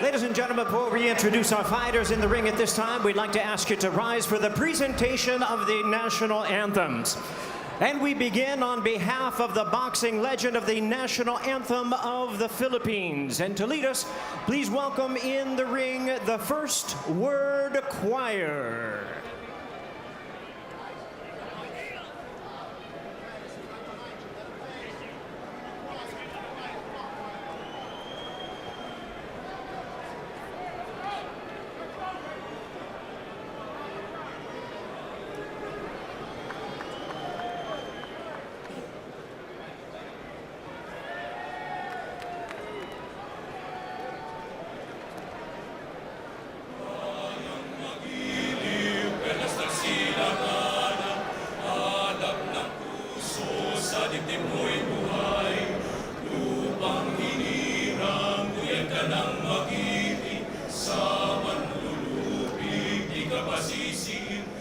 Ladies and gentlemen, before we introduce our fighters in the ring at this time, we'd like to ask you to rise for the presentation of the national anthems. And we begin on behalf of the boxing legend of the national anthem of the Philippines. And to lead us, please welcome in the ring the First Word Choir.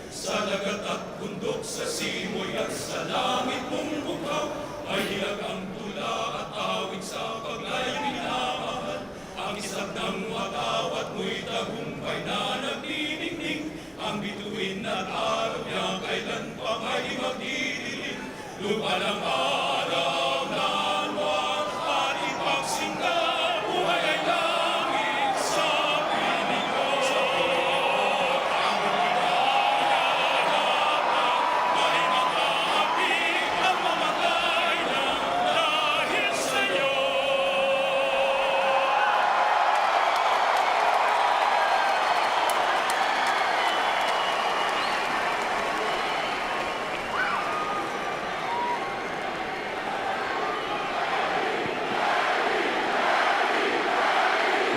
Sa dagat at bundok, sa simoy at sa langit mong bukaw, ay hilag ang tula at awit sa paglay minamahal. Ang isang ng watawat mo'y tagumpay na nagdiningning, ang bituin at araw niya kailan pa may magdidilim. Lupa ng araw na anwat at ipagsinta, buhay ay langit sa piling ko.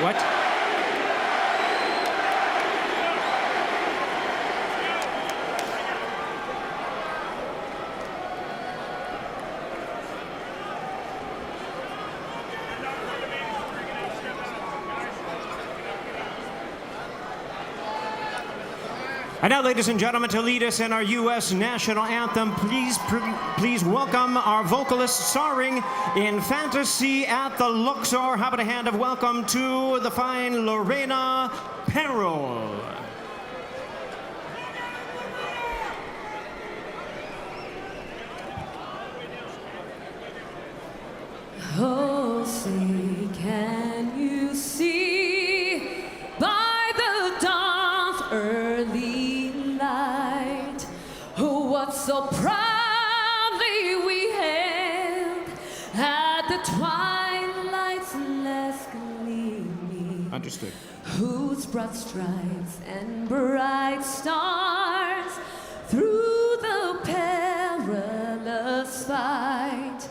What? And now, ladies and gentlemen, to lead us in our U.S. national anthem, please welcome our vocalist starring in Fantasy at the Luxor. How about a hand of welcome to the fine Lorena Perrol. Oh, say, can you see by the dawn's early light what so proudly we hailed at the twilight's last gleaming? Understood. Whose broad stripes and bright stars through the perilous fight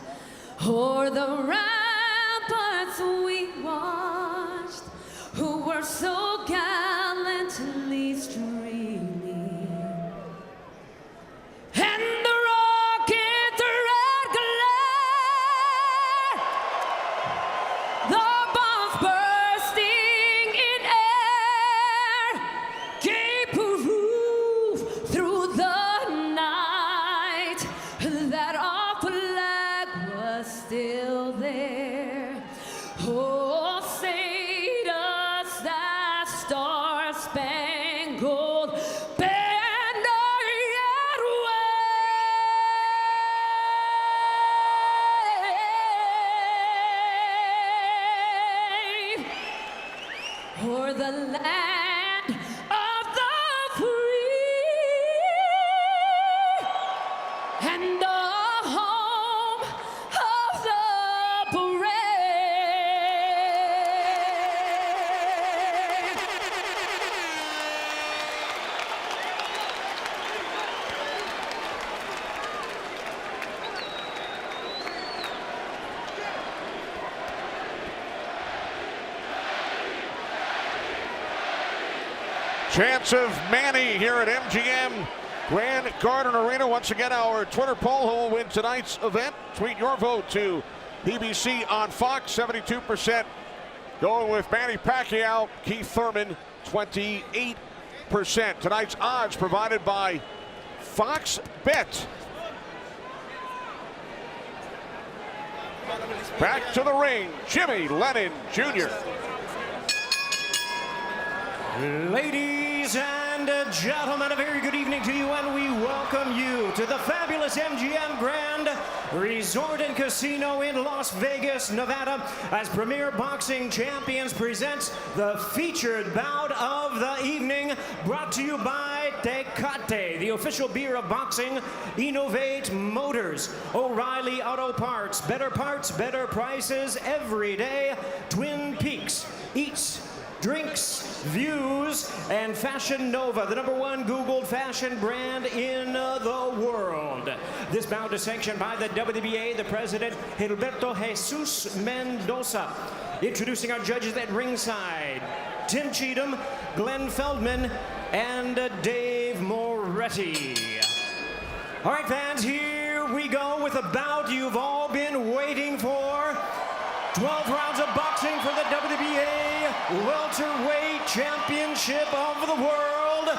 o'er the ramparts we watched, who were so gallantly streaming, and the rocket's red glare, the bombs bursting in air, gave proof through the night that our flag was still there. Oh, say does that star-spangled banner yet wave o'er the land of the free and the home of the brave? Chance of Manny here at MGM Grand Garden Arena. Once again, our Twitter poll: who will win tonight's event? Tweet your vote to PBC on Fox. 72% going with Manny Pacquiao. Keith Thurman, 28%. Tonight's odds provided by Fox Bet. Back to the ring, Jimmy Lennon Jr. Ladies and gentlemen, a very good evening to you, and we welcome you to the fabulous MGM Grand Resort and Casino in Las Vegas, Nevada, as Premier Boxing Champions presents the featured bout of the evening, brought to you by Tecate, the official beer of boxing, Innovate Motors, O'Reilly Auto Parts, better prices every day, Twin Peaks, Eats, Drinks, Views, and Fashion Nova, the #1 Googled fashion brand in the world. This bout is sanctioned by the WBA, the president, Gilberto Jesus Mendoza. Introducing our judges at ringside, Tim Cheatham, Glenn Feldman, and Dave Moretti. All right, fans, here we go with a bout you've all been waiting for. 12 rounds of boxing for the WBA Welterweight Championship of the world.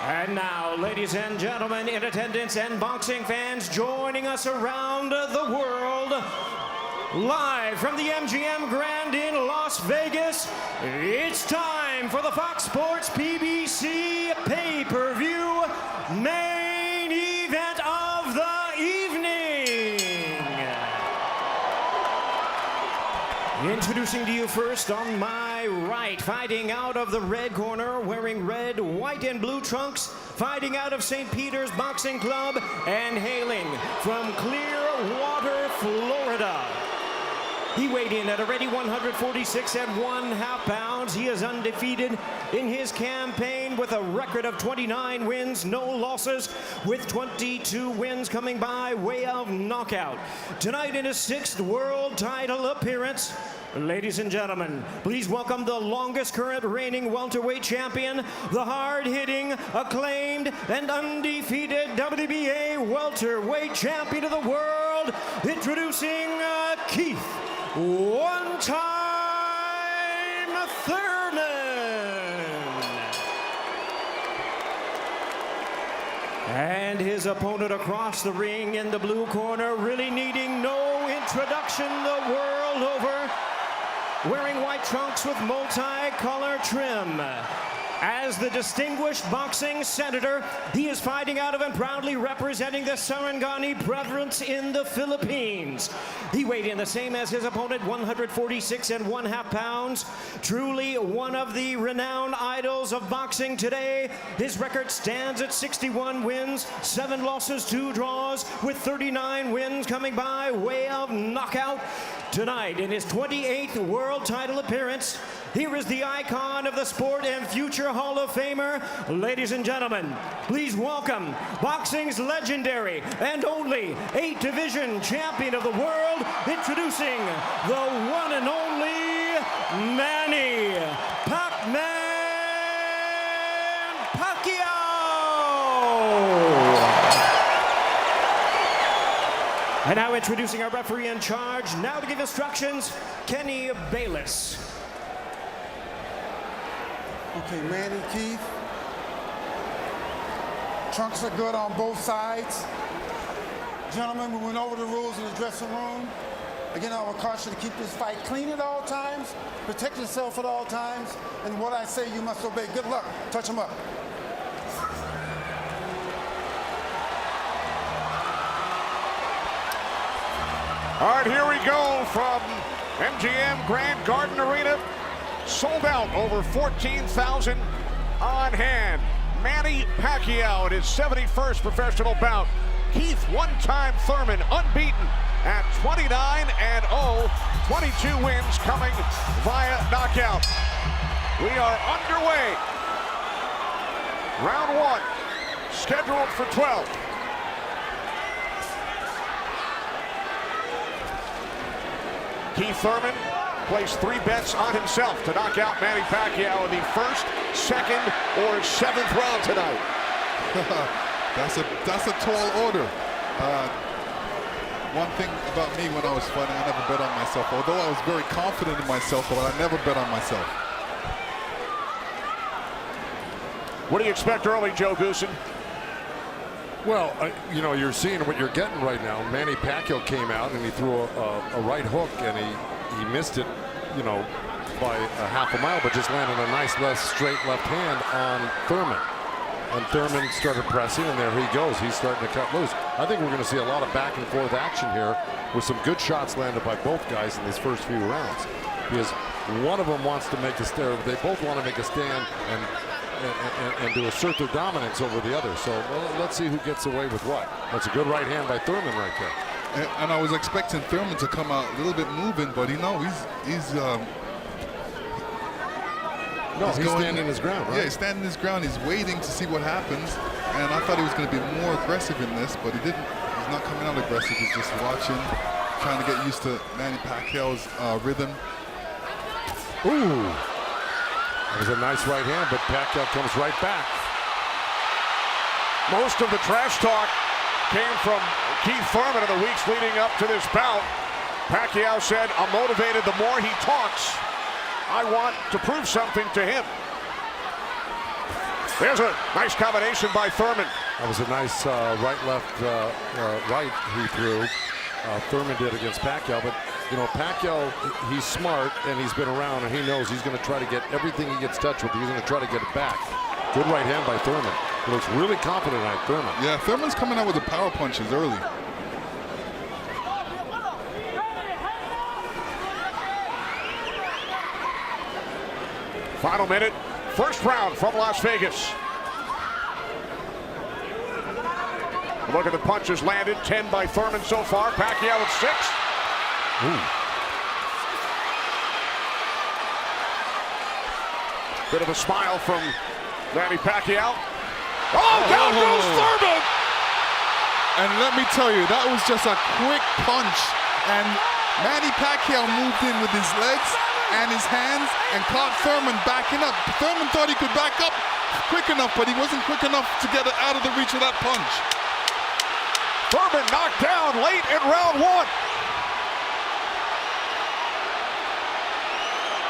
And now, ladies and gentlemen in attendance and boxing fans joining us around the world, live from the MGM Grand in Las Vegas, it's time for the Fox Sports PBC pay-per-view main event of the evening. Introducing to you first on my right, fighting out of the red corner, wearing red, white, and blue trunks, fighting out of St. Peter's Boxing Club, and hailing from Clearwater, Florida. He weighed in at a ready 146 1/2 pounds. He is undefeated in his campaign with a record of 29 wins, no losses, with 22 wins coming by way of knockout. Tonight in his 6th world title appearance, ladies and gentlemen, please welcome the longest current reigning welterweight champion, the hard-hitting, acclaimed, and undefeated WBA welterweight champion of the world, introducing Keith One-Time Thurman. And his opponent across the ring in the blue corner, really needing no introduction the world over, wearing white trunks with multi-color trim. As the distinguished boxing senator, he is fighting out of and proudly representing the Sarangani Province in the Philippines. He weighed in the same as his opponent, 146 1/2 pounds. Truly one of the renowned idols of boxing today. His record stands at 61 wins, 7 losses, 2 draws, with 39 wins coming by way of knockout. Tonight, in his 28th world title appearance, here is the icon of the sport and future Hall of Famer. Ladies and gentlemen, please welcome boxing's legendary and only 8-division champion of the world, introducing the one and only Manny Pac-Man Pacquiao. And now introducing our referee in charge, now to give instructions, Kenny Bayless. Okay, Manny, Keith. Trunks are good on both sides. Gentlemen, we went over the rules in the dressing room. Again, I would caution to keep this fight clean at all times, protect yourself at all times, and what I say you must obey. Good luck. Touch them up. All right, here we go from MGM Grand Garden Arena. Sold out, over 14,000 on hand. Manny Pacquiao in his 71st professional bout. Keith One-Time Thurman, unbeaten at 29-0, 22 wins coming via knockout. We are underway. Round 1, scheduled for 12. Keith Thurman placed 3 bets on himself to knock out Manny Pacquiao in the 1st, 2nd, or 7th round tonight. That's a tall order. One thing about me when I was fighting, I never bet on myself. Although I was very confident in myself, but I never bet on myself. What do you expect early, Joe Goosen? Well, you know, you're seeing what you're getting right now. Manny Pacquiao came out and he threw a right hook and he missed it, you know, by a half a mile, but just landed a nice straight left hand on Thurman. And Thurman started pressing, and there he goes. He's starting to cut loose. I think we're going to see a lot of back and forth action here with some good shots landed by both guys in these first few rounds. Because one of them wants to make a stand. They both want to make a stand and to assert their dominance over the other. So let's see who gets away with what. That's a good right hand by Thurman right there. And I was expecting Thurman to come out a little bit moving, but he's standing his ground, right? Yeah, he's standing his ground. He's waiting to see what happens. And I thought he was going to be more aggressive in this, but he didn't. He's not coming out aggressive. He's just watching, trying to get used to Manny Pacquiao's rhythm. Ooh. That was a nice right hand, but Pacquiao comes right back. Most of the trash talk came from Keith Thurman in the weeks leading up to this bout. Pacquiao said, "I'm motivated the more he talks. I want to prove something to him." There's a nice combination by Thurman. That was a nice right-left right he threw. Thurman did against Pacquiao, but you know, Pacquiao, he's smart and he's been around and he knows he's going to try to get everything he gets touched with. He's going to try to get it back. Good right hand by Thurman. He looks really confident on Thurman. Yeah, Thurman's coming out with the power punches early. Final minute, first round from Las Vegas. Look at the punches landed, 10 by Thurman so far. Pacquiao at 6. Ooh. Bit of a smile from Manny Pacquiao. Oh, down goes Thurman! And let me tell you, that was just a quick punch. And Manny Pacquiao moved in with his legs and his hands and caught Thurman backing up. Thurman thought he could back up quick enough, but he wasn't quick enough to get it out of the reach of that punch. Thurman knocked down late in round 1.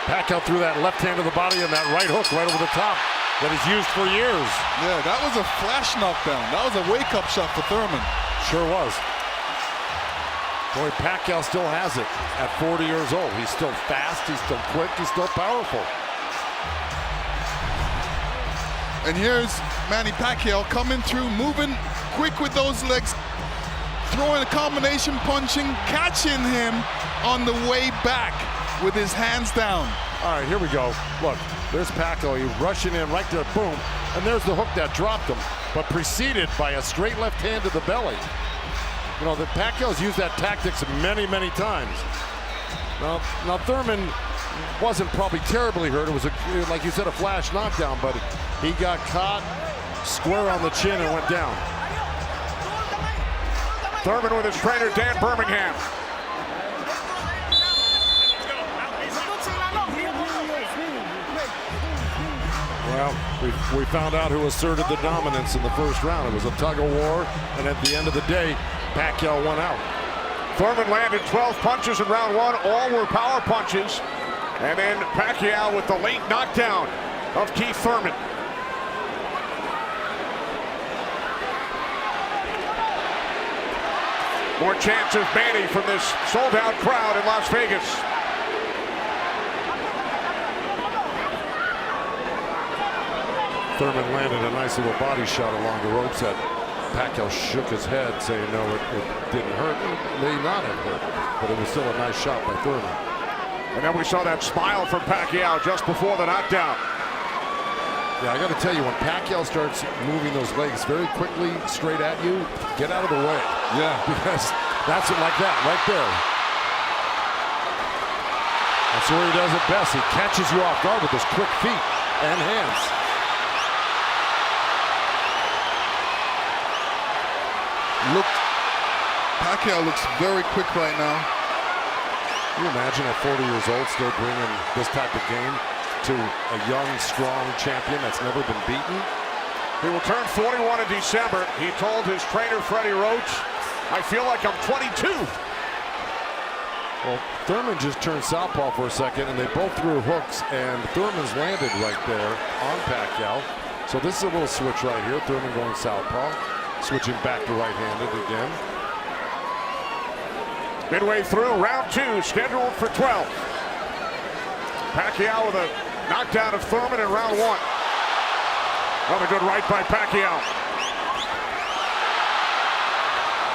Pacquiao threw that left hand to the body and that right hook right over the top that he's used for years. Yeah, that was a flash knockdown. That was a wake-up shot for Thurman. Sure was. Boy, Pacquiao still has it at 40 years old. He's still fast, he's still quick, he's still powerful. And here's Manny Pacquiao coming through, moving quick with those legs, throwing a combination punching, catching him on the way back with his hands down. All right, here we go. Look, there's Pacquiao. He's rushing in right there, boom. And there's the hook that dropped him, but preceded by a straight left hand to the belly. You know, the Pacquiao's used that tactics many, many times. Now Thurman wasn't probably terribly hurt. It was, like you said, a flash knockdown, but he got caught square on the chin and went down. Thurman with his trainer, Dan Birmingham. Well, we found out who asserted the dominance in the first round. It was a tug of war, and at the end of the day, Pacquiao won out. Thurman landed 12 punches in round 1. All were power punches. And then Pacquiao with the late knockdown of Keith Thurman. More chance of Manny from this sold-out crowd in Las Vegas. Thurman landed a nice little body shot along the ropes that Pacquiao shook his head, saying no, it didn't hurt. It may not have hurt, but it was still a nice shot by Thurman. And then we saw that smile from Pacquiao just before the knockdown. Yeah, I got to tell you, when Pacquiao starts moving those legs very quickly straight at you, get out of the way. Yeah. Because that's it, like that, right there. That's where he does it best. He catches you off guard with his quick feet and hands. Pacquiao looks very quick right now. Can you imagine at 40 years old still bringing this type of game to a young, strong champion that's never been beaten? He will turn 41 in December. He told his trainer, Freddie Roach, "I feel like I'm 22. Well, Thurman just turned southpaw for a second, and they both threw hooks, and Thurman's landed right there on Pacquiao. So this is a little switch right here. Thurman going southpaw, switching back to right-handed again. Midway through round 2, scheduled for 12. Pacquiao with a knockdown of Thurman in round 1. Another good right by Pacquiao.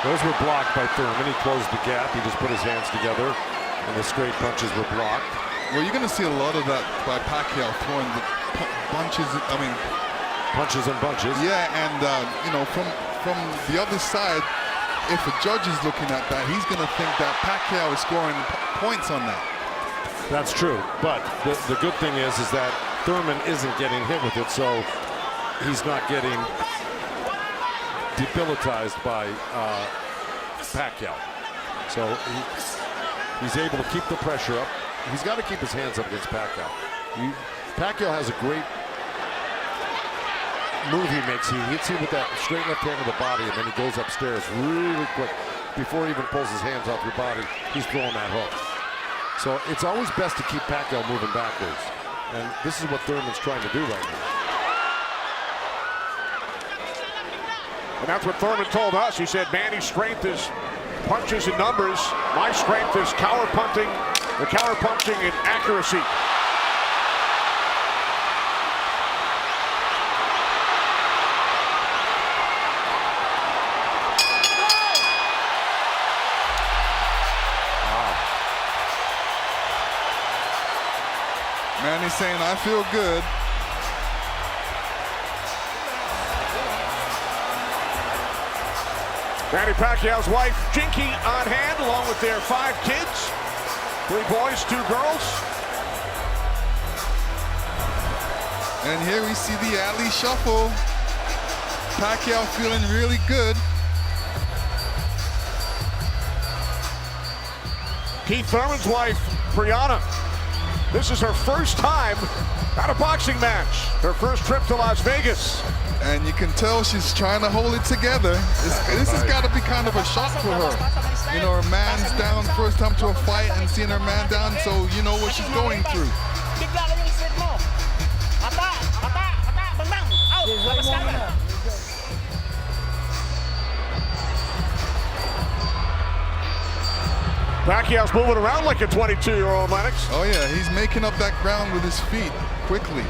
Those were blocked by Thurman. He closed the gap. He just put his hands together, and the straight punches were blocked. Well, you're going to see a lot of that by Pacquiao throwing the punches. I mean, punches and bunches. Yeah, and you know, from the other side, if a judge is looking at that, he's going to think that Pacquiao is scoring points on that. That's true, but the good thing is that Thurman isn't getting hit with it, so he's not getting debilitized by Pacquiao. So he's able to keep the pressure up. He's got to keep his hands up against Pacquiao. Pacquiao has a great move he makes. He hits you with that straight left hand of the body, and then he goes upstairs really quick. Before he even pulls his hands off your body, he's throwing that hook. So it's always best to keep Pacquiao moving backwards. And this is what Thurman's trying to do right now. And that's what Thurman told us. He said, Manny's strength is punches and numbers. My strength is counter punching and accuracy. Manny's saying, I feel good. Manny Pacquiao's wife, Jinky, on hand, along with their 5 kids. 3 boys, 2 girls. And here we see the alley shuffle. Pacquiao feeling really good. Keith Thurman's wife, Brianna. This is her first time at a boxing match. Her first trip to Las Vegas. And you can tell she's trying to hold it together. This has got to be kind of a shock for her. You know, her man's down first time to a fight and seeing her man down, so you know what she's going through. Pacquiao's moving around like a 22-year-old, Lennox. Oh yeah, he's making up that ground with his feet quickly.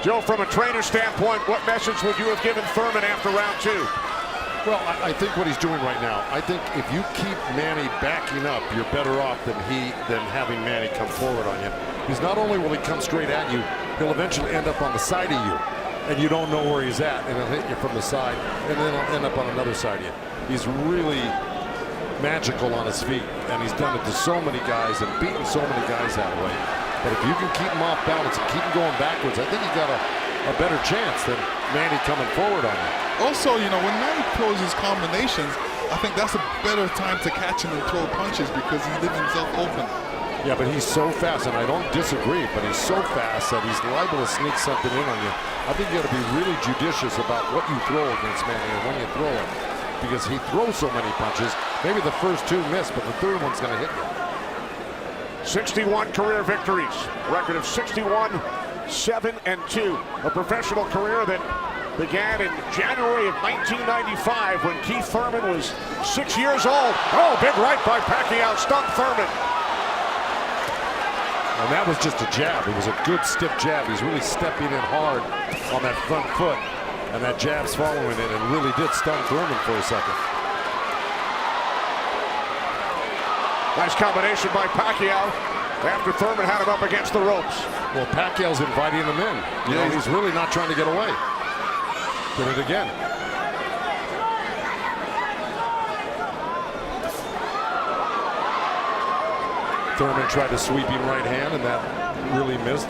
Joe, from a trainer standpoint, what message would you have given Thurman after round 2? Well, I think what he's doing right now, I think if you keep Manny backing up, you're better off than having Manny come forward on you. Because not only will he come straight at you, he'll eventually end up on the side of you, and you don't know where he's at, and he'll hit you from the side, and then he'll end up on another side of you. He's really magical on his feet, and he's done it to so many guys and beaten so many guys that way. But if you can keep him off balance and keep him going backwards, I think you got a better chance than Manny coming forward on you. Also, you know, when Manny throws his combinations, I think that's a better time to catch him and throw punches because he leaves himself open. Yeah, but he's so fast, and I don't disagree, but he's so fast that he's liable to sneak something in on you. I think you got to be really judicious about what you throw against Manny and when you throw it, because he throws so many punches. Maybe the first 2 miss, but the third one's going to hit you. 61 career victories, record of 61, 7-2. A professional career that began in January of 1995 when Keith Thurman was 6 years old. Oh, big right by Pacquiao, stunned Thurman. And that was just a jab. It was a good stiff jab. He's really stepping in hard on that front foot, and that jab's following it and really did stun Thurman for a second. Nice combination by Pacquiao after Thurman had him up against the ropes. Well, Pacquiao's inviting him in. You know, he's really not trying to get away. Did it again. Thurman tried to sweep him right hand, and that really missed.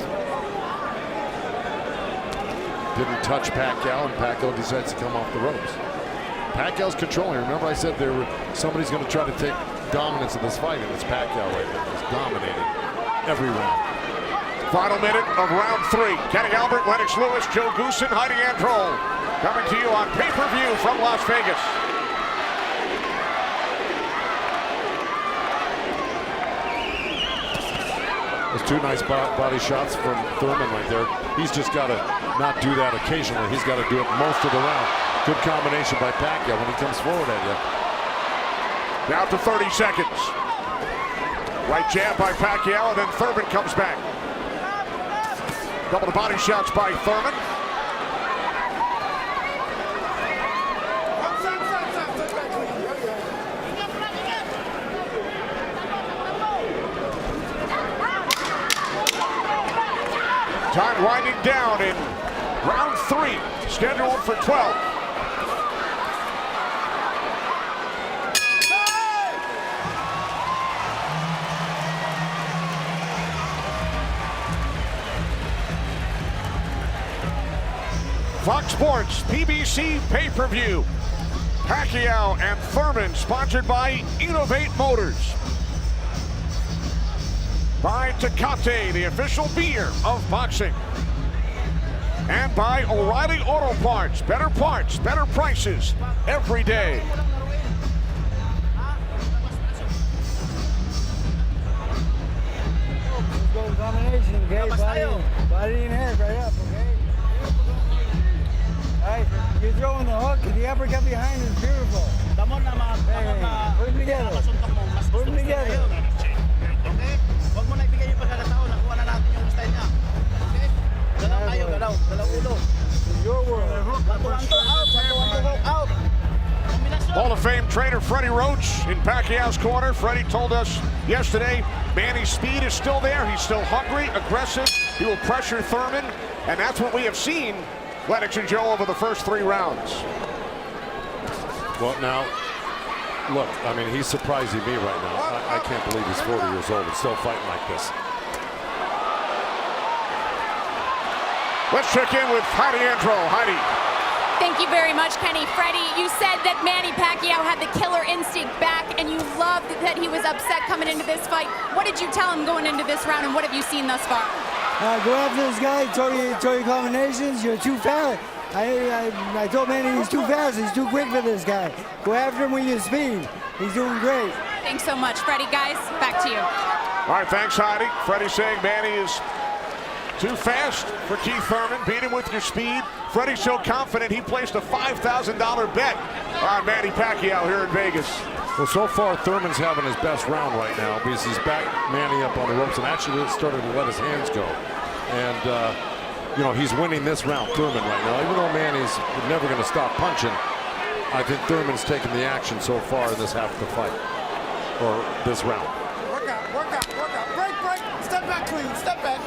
Didn't touch Pacquiao, and Pacquiao decides to come off the ropes. Pacquiao's controlling. Remember I said somebody's going to try to take dominance of this fight, and it's Pacquiao right now. He's dominating every round. Final minute of round 3. Kenny Albert, Lennox Lewis, Joe Goosen, Heidi Androl. Coming to you on pay-per-view from Las Vegas. Those 2 nice body shots from Thurman right there. He's just got to not do that occasionally. He's got to do it most of the round. Good combination by Pacquiao when he comes forward at you. Down to 30 seconds. Right jab by Pacquiao, and then Thurman comes back. Couple of body shots by Thurman. Time winding down in round 3, scheduled for 12. Fox Sports PBC pay-per-view. Pacquiao and Thurman, sponsored by Innovate Motors. By Tecate, the official beer of boxing. And by O'Reilly Auto Parts, better prices every day. Go combination, okay? Body and head right up, okay? Alright, you're throwing the hook and the uppercut behind is beautiful. Hey, put them together. Put them together. Okay? Huwag mo na ibigay yung pagkakataon. Nakuha na natin yung style niya. Okay? Dalaw tayo, dalaw ulo. Your world. Out. Hall of Fame trainer Freddie Roach in Pacquiao's corner. Freddie told us yesterday Manny's speed is still there. He's still hungry, aggressive. He will pressure Thurman, and that's what we have seen, Lennox and Joe, over the first 3 rounds. Well, now, look, I mean, he's surprising me right now. I can't believe he's 40 years old and still fighting like this. Let's check in with Heidi Andro. Heidi. Thank you very much, Kenny. Freddie, you said that Manny Pacquiao had the killer instinct back, and you loved that he was upset coming into this fight. What did you tell him going into this round, and what have you seen thus far? Go after this guy, throw your combinations, you're too fast. I told Manny he's too fast, he's too quick for this guy. Go after him with your speed. He's doing great. Thanks so much, Freddie. Guys, back to you. All right, thanks, Heidi. Freddie saying Manny is too fast for Keith Thurman. Beat him with your speed. Freddie's so confident he placed a $5,000 bet on Manny Pacquiao here in Vegas. Well, so far, Thurman's having his best round right now because he's back Manny up on the ropes and actually started to let his hands go. And, you know, he's winning this round, Thurman, right now. Even though Manny's never going to stop punching, I think Thurman's taken the action so far in this half of the fight, or this round. Work out. Break. Step back clean, step back.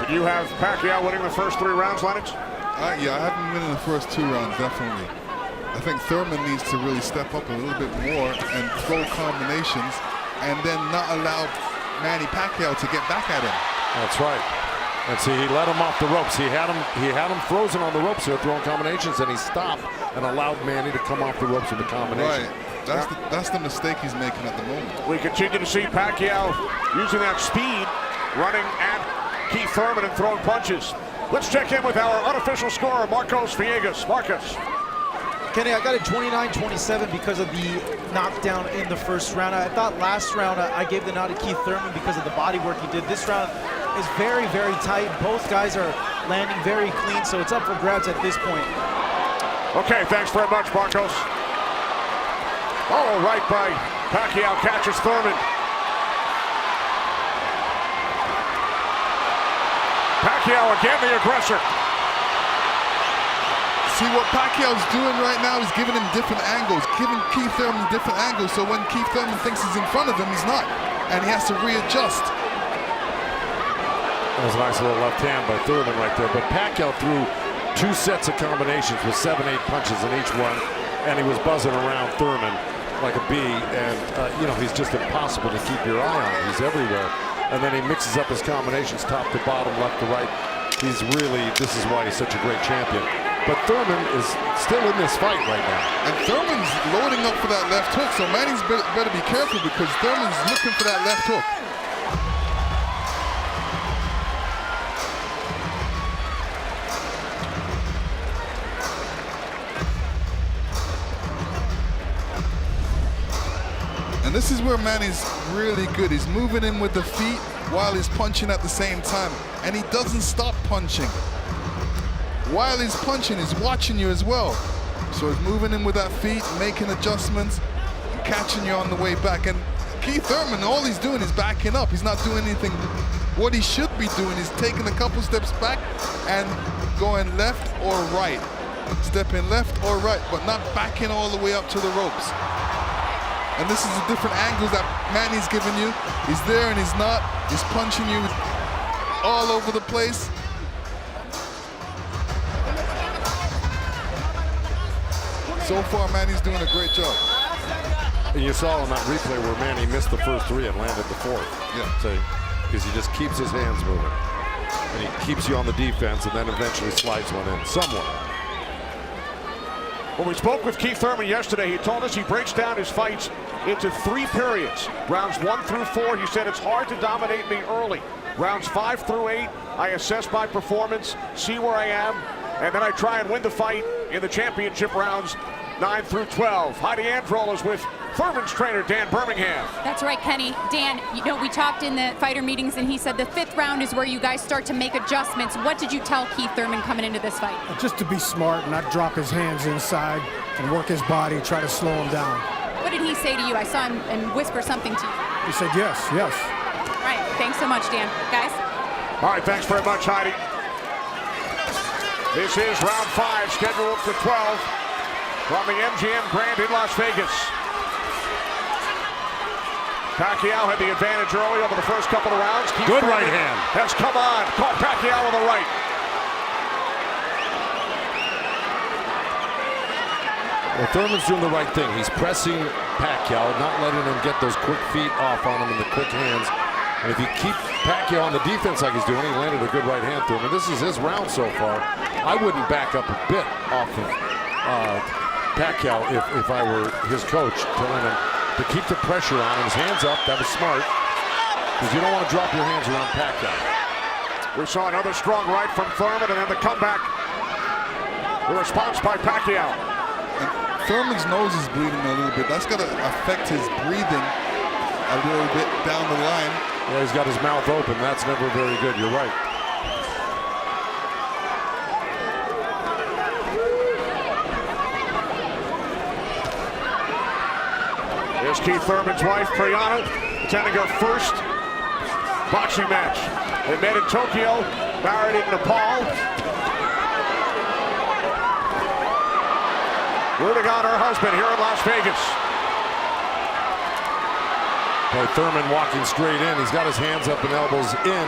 Did you have Pacquiao winning the first 3 rounds, Lennox? Yeah, I have him winning the first 2 rounds, definitely. I think Thurman needs to really step up a little bit more and throw combinations and then not allow Manny Pacquiao to get back at him. That's right. And see, he let him off the ropes. He had him frozen on the ropes here, throwing combinations, and he stopped and allowed Manny to come off the ropes with the combination. Right. That's the mistake he's making at the moment. We continue to see Pacquiao using that speed, running at Keith Thurman and throwing punches. Let's check in with our unofficial scorer, Marcos Villegas. Marcos. Kenny, I got it 29-27 because of the knockdown in the first round. I thought last round I gave the nod to Keith Thurman because of the body work he did. This round is very, very tight. Both guys are landing very clean, so it's up for grabs at this point. Okay, thanks very much, Marcos. Oh, right by Pacquiao, catches Thurman. Pacquiao again, the aggressor. See, what Pacquiao's doing right now is giving him different angles, giving Keith Thurman different angles, so when Keith Thurman thinks he's in front of him, he's not, and he has to readjust. That was a nice little left hand by Thurman right there, but Pacquiao threw 2 sets of combinations with 7-8 punches in each one, and he was buzzing around Thurman like a bee, and you know, he's just impossible to keep your eye on. He's everywhere, and then he mixes up his combinations top to bottom, left to right. He's really, this is why he's such a great champion. But Thurman is still in this fight right now. And Thurman's loading up for that left hook, so Manny's better be careful because Thurman's looking for that left hook. And this is where Manny's really good. He's moving in with the feet while he's punching at the same time. And he doesn't stop punching. While he's punching, he's watching you as well. So he's moving in with that feet, making adjustments, catching you on the way back. And Keith Thurman, all he's doing is backing up. He's not doing anything. What he should be doing is taking a couple steps back and going left or right. Stepping left or right, but not backing all the way up to the ropes. And this is the different angles that Manny's giving you. He's there and he's not. He's punching you all over the place. So far, Manny's doing a great job. And you saw on that replay where Manny missed the first three and landed the fourth. Yeah. Because he just keeps his hands moving. And he keeps you on the defense and then eventually slides one in somewhere. When we spoke with Keith Thurman yesterday, he told us he breaks down his fights into 3 periods. Rounds 1 through 4, he said it's hard to dominate me early. Rounds 5 through 8, I assess my performance, see where I am, and then I try and win the fight in the championship rounds 9 through 12. Heidi Androl is with Thurman's trainer, Dan Birmingham. That's right, Kenny. Dan, you know, we talked in the fighter meetings, and he said the 5th round is where you guys start to make adjustments. What did you tell Keith Thurman coming into this fight? Just to be smart, not drop his hands inside, and work his body, try to slow him down. What did he say to you? I saw him and whisper something to you. He said yes, yes. All right, thanks so much, Dan. Guys? All right, thanks very much, Heidi. This is round 5, scheduled for 12 from the MGM Grand in Las Vegas. Pacquiao had the advantage early over the first couple of rounds. Keith Good Thurman right hand. has come on. Caught Pacquiao with the right. Well, Thurman's doing the right thing. He's pressing Pacquiao, not letting him get those quick feet off on him and the quick hands. And if you keep Pacquiao on the defense like he's doing, he landed a good right hand through him. And this is his round so far. I wouldn't back up a bit off of Pacquiao if I were his coach, telling him to keep the pressure on him. His hands up, that was smart. Because you don't want to drop your hands around Pacquiao. We saw another strong right from Thurman, and then the comeback. The response by Pacquiao. Thurman's nose is bleeding a little bit. That's going to affect his breathing a little bit down the line. Yeah, he's got his mouth open. That's never very good. You're right. Here's Keith Thurman's wife, Priyana, attending her first boxing match. They met in Tokyo, married in Nepal. Rooting on her husband here in Las Vegas. Boy, Thurman walking straight in. He's got his hands up and elbows in,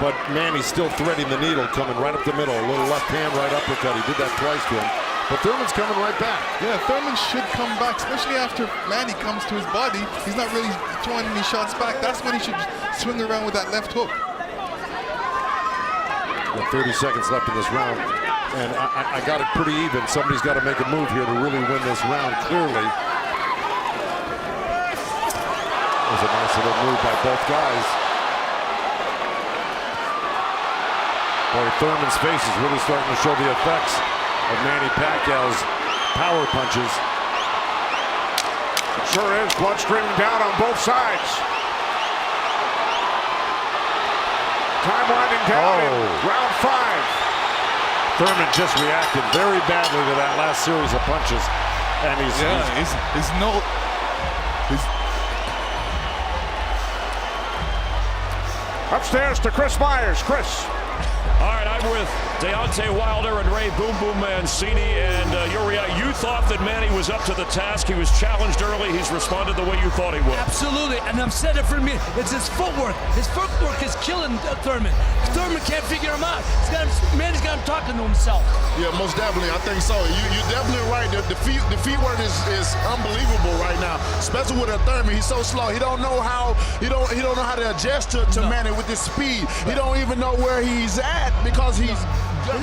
but Manny's still threading the needle, coming right up the middle. A little left hand, right uppercut. He did that twice to him. But Thurman's coming right back. Yeah, Thurman should come back, especially after Manny comes to his body. He's not really throwing any shots back. That's when he should swing around with that left hook. With 30 seconds left in this round, and I got it pretty even. Somebody's got to make a move here to really win this round clearly. It was a nice little move by both guys. Boy, Thurman's face is really starting to show the effects of Manny Pacquiao's power punches. It sure is. Blood streaming down on both sides. Time winding down in round 5. Thurman just reacted very badly to that last series of punches, and he's upstairs to Chris Myers. Chris. All right, I'm with Deontay Wilder and Ray Boom Boom Mancini. And Uriah, you thought that Manny was up to the task. He was challenged early. He's responded the way you thought he would. Absolutely, and I've said it for me. It's his footwork. His footwork is killing Thurman. Thurman can't figure him out. Manny's got him talking to himself. Yeah, most definitely. I think so. You're definitely right. The feet work is unbelievable right now, especially with a Thurman. He's so slow. He don't know how to adjust to Manny with his speed. He don't even know where he's at because he's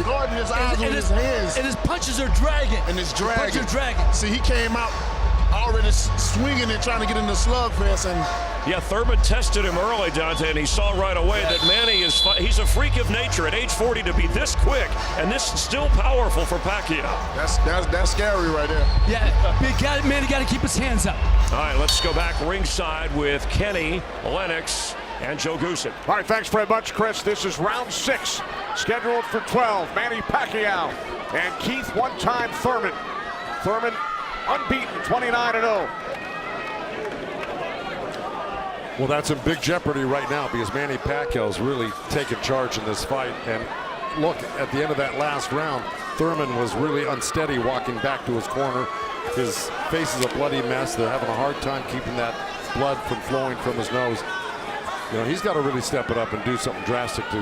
guarding his eyes with his hands. And his punches are dragging. And it's dragging. Punches are dragging. See, he came out already swinging and trying to get in the slugfest. And yeah, Thurman tested him early, Dante, and he saw right away that Manny he's a freak of nature at age 40 to be this quick, and this is still powerful for Pacquiao. That's scary right there. Yeah, Manny got to keep his hands up. All right, let's go back ringside with Kenny, Lennox, and Joe Goosen. All right, thanks very much, Chris. This is round 6, scheduled for 12. Manny Pacquiao and Keith one-time Thurman. Thurman unbeaten, 29-0. Well, that's in big jeopardy right now because Manny Pacquiao's really taken charge in this fight. And look, at the end of that last round, Thurman was really unsteady walking back to his corner. His face is a bloody mess. They're having a hard time keeping that blood from flowing from his nose. You know, he's got to really step it up and do something drastic to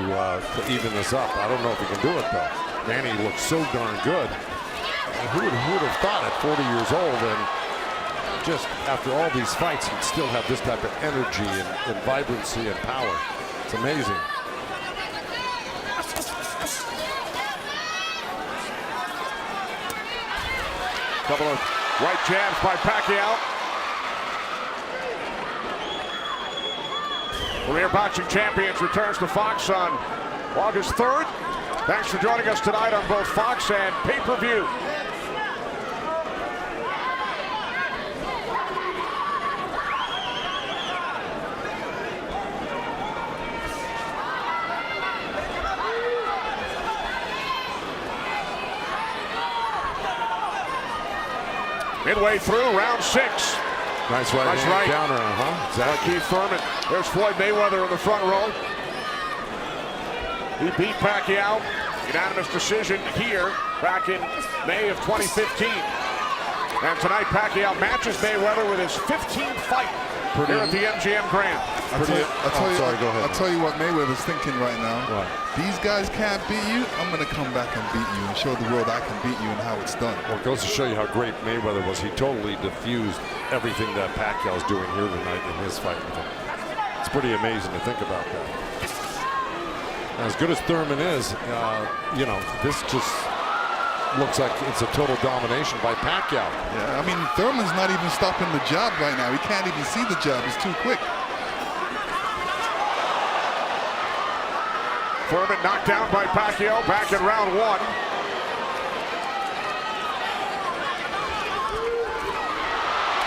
even this up. I don't know if he can do it, though. Manny looks so darn good. And who would have thought at 40 years old and just after all these fights, he'd still have this type of energy and vibrancy and power. It's amazing. Couple of right jabs by Pacquiao. Premier Boxing Champions returns to Fox on August 3rd. Thanks for joining us tonight on both Fox and pay-per-view. Midway through round 6. Nice right counter, Exactly. Keith Thurman. There's Floyd Mayweather in the front row. He beat Pacquiao. Unanimous decision here back in May of 2015. And tonight Pacquiao matches Mayweather with his 15th fight here at the MGM Grand. I'll tell you what Mayweather's thinking right now. What? These guys can't beat you. I'm going to come back and beat you and show the world I can beat you and how it's done. Well, it goes to show you how great Mayweather was. He totally diffused everything that Pacquiao's doing here tonight in his fight with him. It's pretty amazing to think about that. As good as Thurman is, you know, this just looks like it's a total domination by Pacquiao. Yeah, I mean, Thurman's not even stopping the jab right now. He can't even see the jab. It's too quick. Thurman knocked down by Pacquiao back in round 1.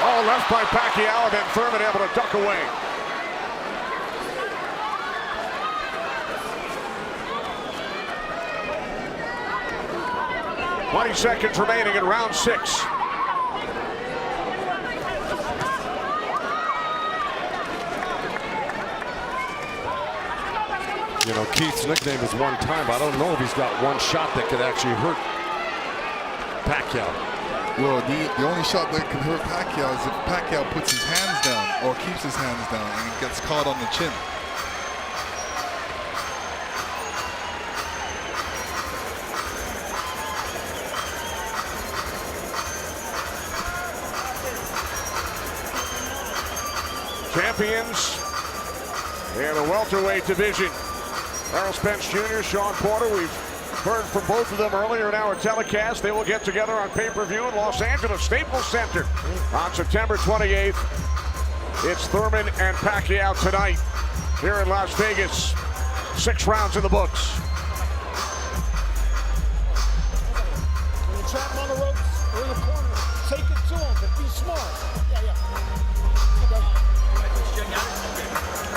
Oh, left by Pacquiao, and then Thurman able to duck away. "20 seconds remaining in round 6. You know, Keith's nickname is one time, but I don't know if he's got one shot that could actually hurt Pacquiao. Well, the only shot that could hurt Pacquiao is if Pacquiao puts his hands down or keeps his hands down and gets caught on the chin. Champions in the welterweight division. Errol Spence Jr., Sean Porter. We've heard from both of them earlier in our telecast. They will get together on pay-per-view in Los Angeles Staples Center on September 28th. It's Thurman and Pacquiao tonight here in Las Vegas. 6 rounds in the books. When you trap him on the ropes or in the corner, take it to him, but be smart.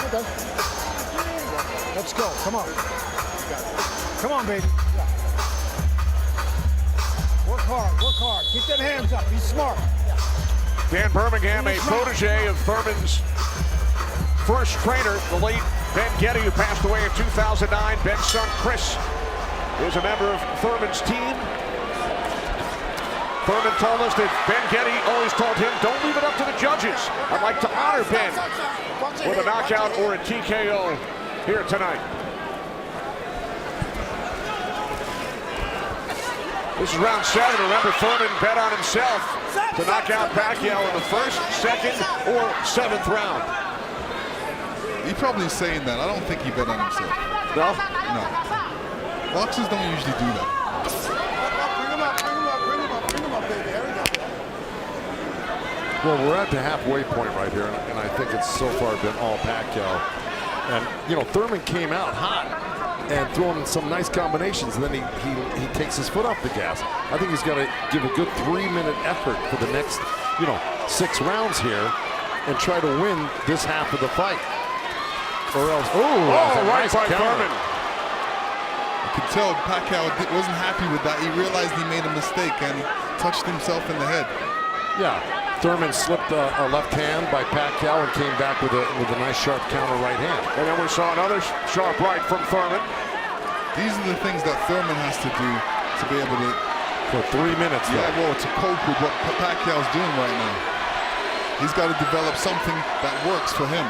Okay. Let's go. Come on. Come on, baby. Work hard. Keep them hands up. Be smart. Dan Birmingham, a protege of Thurman's first trainer, the late Ben Getty, who passed away in 2009. Ben's son, Chris, is a member of Thurman's team. Thurman told us that Ben Getty always told him, don't leave it up to the judges. I'd like to honor Ben with a knockout or a TKO here tonight. This is round 7. Remember, Thurman bet on himself to knock out Pacquiao in the 1st, 2nd, or 7th round. He's probably saying that. I don't think he bet on himself. No? No. Boxers don't usually do that. Well, we're at the halfway point right here, and I think it's so far been all Pacquiao. And, you know, Thurman came out hot and throwing some nice combinations, and then he takes his foot off the gas. I think he's got to give a good 3-minute effort for the next, you know, 6 rounds here and try to win this half of the fight. Or else, right by Thurman. You could tell Pacquiao wasn't happy with that. He realized he made a mistake, and touched himself in the head. Yeah, Thurman slipped a left hand by Pacquiao and came back with a nice sharp counter right hand. And then we saw another sharp right from Thurman. These are the things that Thurman has to do to be able to... For 3 minutes, yeah, well, to cope with what Pacquiao's doing right now. He's got to develop something that works for him.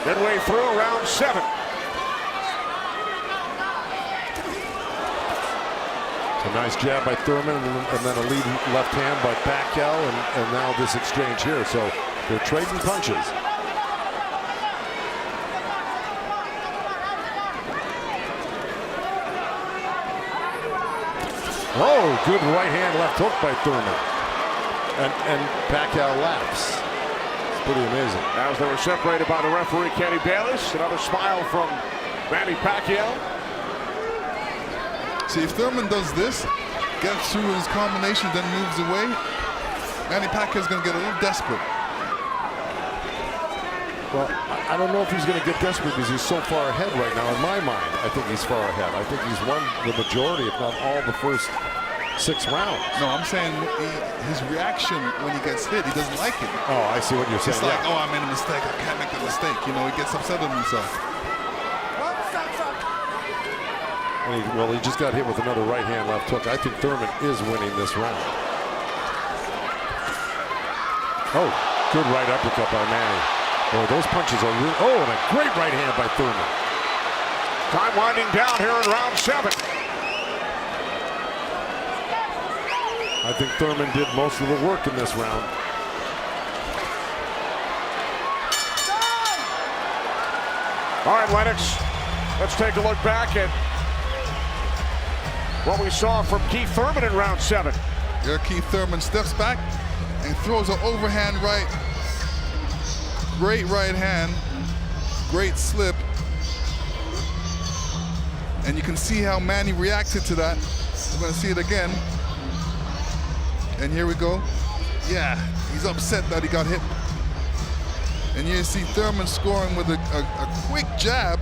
Midway through round 7. A nice jab by Thurman and then a lead left hand by Pacquiao and now this exchange here. So they're trading punches. Oh, good right hand left hook by Thurman. And Pacquiao laughs. It's pretty amazing. As they were separated by the referee, Kenny Bayless. Another smile from Manny Pacquiao. See, if Thurman does this, gets through his combination, then moves away, Manny Pacquiao's going to get a little desperate. Well, I don't know if he's going to get desperate because he's so far ahead right now. In my mind, I think he's far ahead. I think he's won the majority, if not all, the first 6 rounds. No, I'm saying his reaction when he gets hit, he doesn't like it. Oh, I see what you're saying. It's like, oh, I made a mistake. I can't make that mistake. You know, he gets upset with himself. And he just got hit with another right hand left hook. I think Thurman is winning this round. Oh, good right uppercut by Manny. Boy, those punches are really... Oh, and a great right hand by Thurman. Time winding down here in round 7. I think Thurman did most of the work in this round. All right, Lennox, let's take a look back at what we saw from Keith Thurman in round 7. Yeah, Keith Thurman steps back and throws an overhand right. Great right hand, great slip. And you can see how Manny reacted to that. We're gonna see it again. And here we go. Yeah, he's upset that he got hit. And you see Thurman scoring with a quick jab.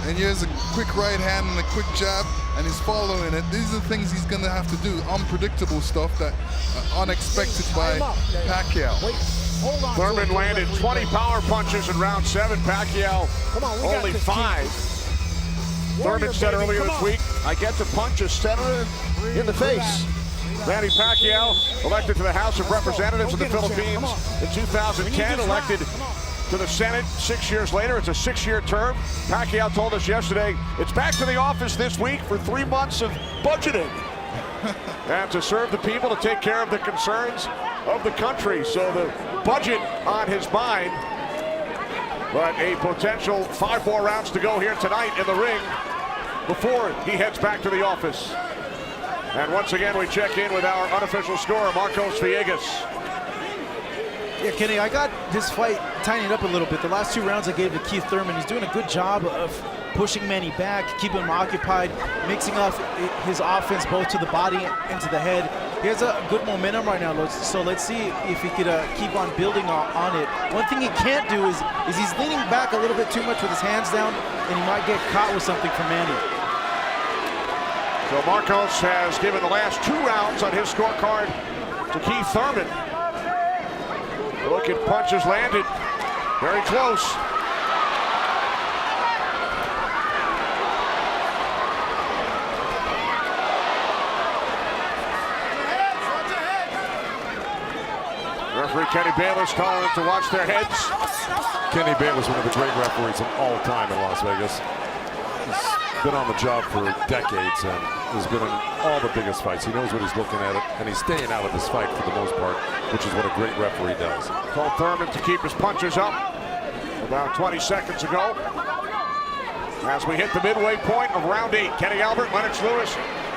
And here's a quick right hand and a quick jab, and he's following it. These are the things he's gonna have to do, unpredictable stuff that unexpected by Pacquiao. Thurman landed 20 power punches in round 7. Pacquiao only 5. Thurman said earlier this week, I get to punch a senator in the face. Manny Pacquiao, elected to the House of Representatives of the Philippines in 2010, elected to the Senate 6 years later. It's a 6-year term. Pacquiao told us yesterday, it's back to the office this week for 3 months of budgeting. And to serve the people, to take care of the concerns of the country. So the budget on his mind. But a potential 5 more rounds to go here tonight in the ring before he heads back to the office. And once again, we check in with our unofficial scorer, Marcos Villegas. Yeah, Kenny, I got this fight tightened up a little bit. The last 2 rounds I gave to Keith Thurman. He's doing a good job of pushing Manny back, keeping him occupied, mixing off his offense both to the body and to the head. He has a good momentum right now, so let's see if he could keep on building on it. One thing he can't do is he's leaning back a little bit too much with his hands down, and he might get caught with something from Manny. So Marcos has given the last 2 rounds on his scorecard to Keith Thurman. Look at punches landed, very close. Referee Kenny Bayless telling them to watch their heads. Kenny Bayless, one of the great referees of all time in Las Vegas. He's been on the job for decades and has been in all the biggest fights. He knows what he's looking at, and he's staying out of this fight for the most part, which is what a great referee does. Told Thurman to keep his punches up about 20 seconds ago. As we hit the midway point of round 8, Kenny Albert, Lennox Lewis,